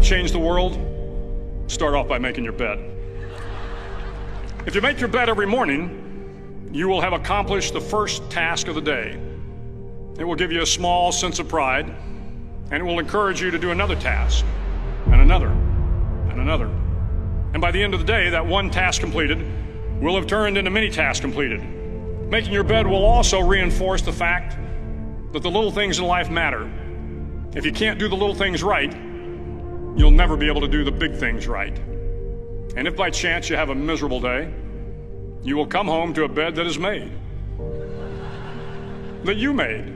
change the world? Start off by making your bed. If you make your bed every morning, you will have accomplished the first task of the day. It will give you a small sense of pride, and it will encourage you to do another task, and another, and another. And by the end of the day, that one task completed will have turned into many tasks completed. Making your bed will also reinforce the fact that the little things in life matter. If you can't do the little things right, you'll never be able to do the big things right. And if by chance you have a miserable day, you will come home to a bed that is made, that you made.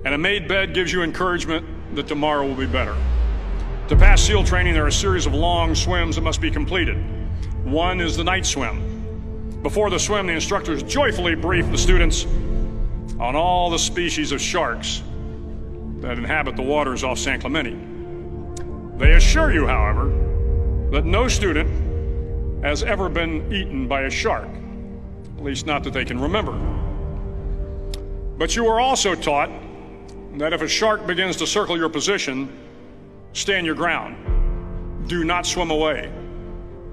And a made bed gives you encouragement that tomorrow will be better. To pass SEAL training, there are a series of long swims that must be completed. One is the night swim. Before the swim, the instructors joyfully brief the students on all the species of sharks that inhabit the waters off San Clemente. They assure you, however, that no student has ever been eaten by a shark, at least not that they can remember. But you are also taught that if a shark begins to circle your position, stand your ground. Do not swim away.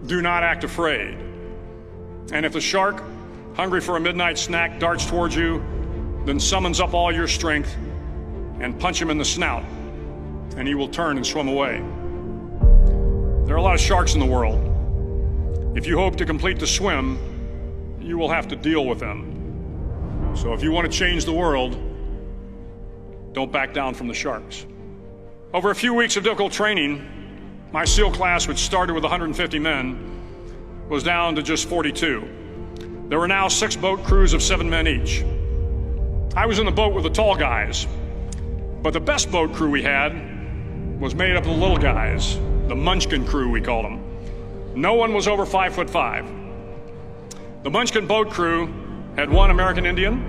Do not act afraid. And if the shark, hungry for a midnight snack, darts towards you, then summons up all your strength and punch him in the snout, and he will turn and swim away. There are a lot of sharks in the world. If you hope to complete the swim, you will have to deal with them. So if you want to change the world, don't back down from the sharks. Over a few weeks of difficult training, my SEAL class, which started with 150 men, was down to just 42. There were now 6 boat crews of 7 men each. I was in the boat with the tall guys, but the best boat crew we had was made up of the little guys, the Munchkin crew, we called them. No one was over 5'5". The Munchkin boat crew had 1 American Indian,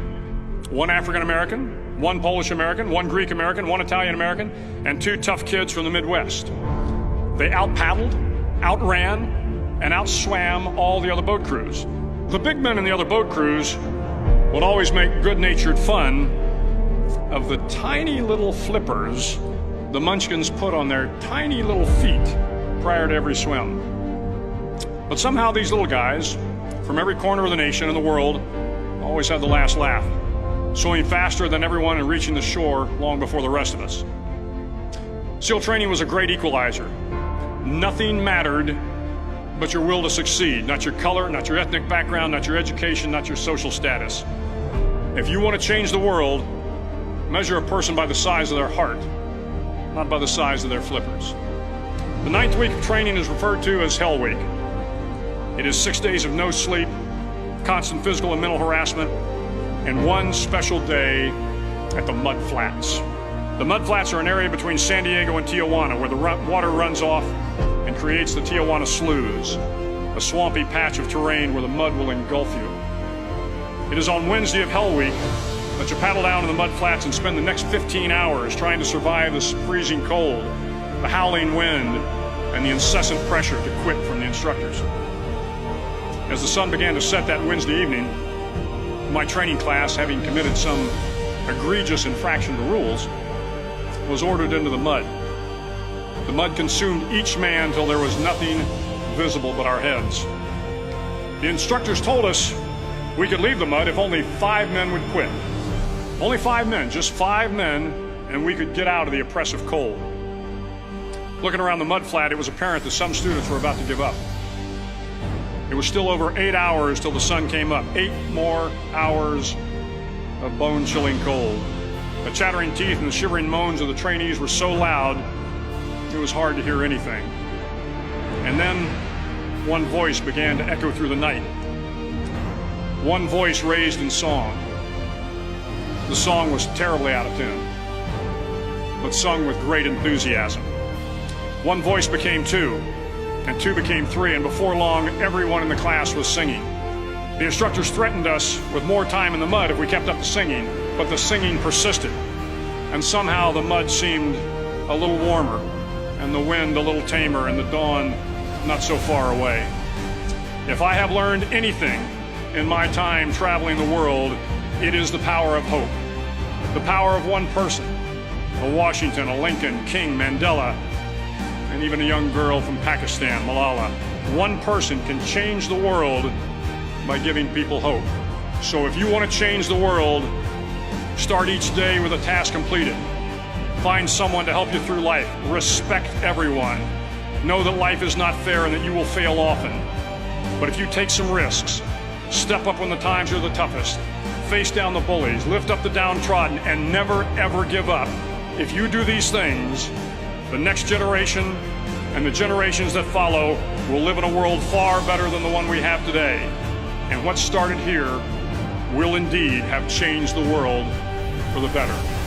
1 African American, 1 Polish American, 1 Greek American, 1 Italian American, and 2 tough kids from the Midwest. They out-paddled, outran, and outswam all the other boat crews. The big men in the other boat crews would always make good-natured fun of the tiny little flippers the Munchkins put on their tiny little feet prior to every swim. But somehow these little guys from every corner of the nation and the world always had the last laugh, swimming faster than everyone and reaching the shore long before the rest of us. SEAL training was a great equalizer. Nothing mattered but your will to succeed, not your color, not your ethnic background, not your education, not your social status. If you want to change the world, measure a person by the size of their heart, not by the size of their flippers. The 9th week of training is referred to as Hell Week. It is 6 days of no sleep, constant physical and mental harassment, and 1 special day at the Mud Flats. The Mud Flats are an area between San Diego and Tijuana where the water runs off and creates the Tijuana Sloughs, a swampy patch of terrain where the mud will engulf you. It is on Wednesday of Hell Week that you paddle down to the Mud Flats and spend the next 15 hours trying to survive this freezing cold, the howling wind, and the incessant pressure to quit from the instructors. As the sun began to set that Wednesday evening, my training class, having committed some egregious infraction of the rules, was ordered into the mud. The mud consumed each man till there was nothing visible but our heads. The instructors told us we could leave the mud if only 5 men would quit. Only 5 men, just 5 men, and we could get out of the oppressive cold. Looking around the mud flat, it was apparent that some students were about to give up. It was still over 8 hours till the sun came up. 8 more hours of bone-chilling cold. The chattering teeth and the shivering moans of the trainees were so loud, it was hard to hear anything. And then one voice began to echo through the night. One voice raised in song. The song was terribly out of tune, but sung with great enthusiasm. One voice became 2, and 2 became 3, and before long, everyone in the class was singing. The instructors threatened us with more time in the mud if we kept up the singing, but the singing persisted, and somehow the mud seemed a little warmer, and the wind a little tamer, and the dawn not so far away. If I have learned anything in my time traveling the world, it is the power of hope. The power of one person, a Washington, a Lincoln, King, Mandela, and even a young girl from Pakistan, Malala. One person can change the world by giving people hope. So if you want to change the world, start each day with a task completed. Find someone to help you through life. Respect everyone. Know that life is not fair and that you will fail often. But if you take some risks, step up when the times are the toughest, face down the bullies, lift up the downtrodden, and never ever give up. If you do these things, the next generation and the generations that follow will live in a world far better than the one we have today. And what started here will indeed have changed the world for the better.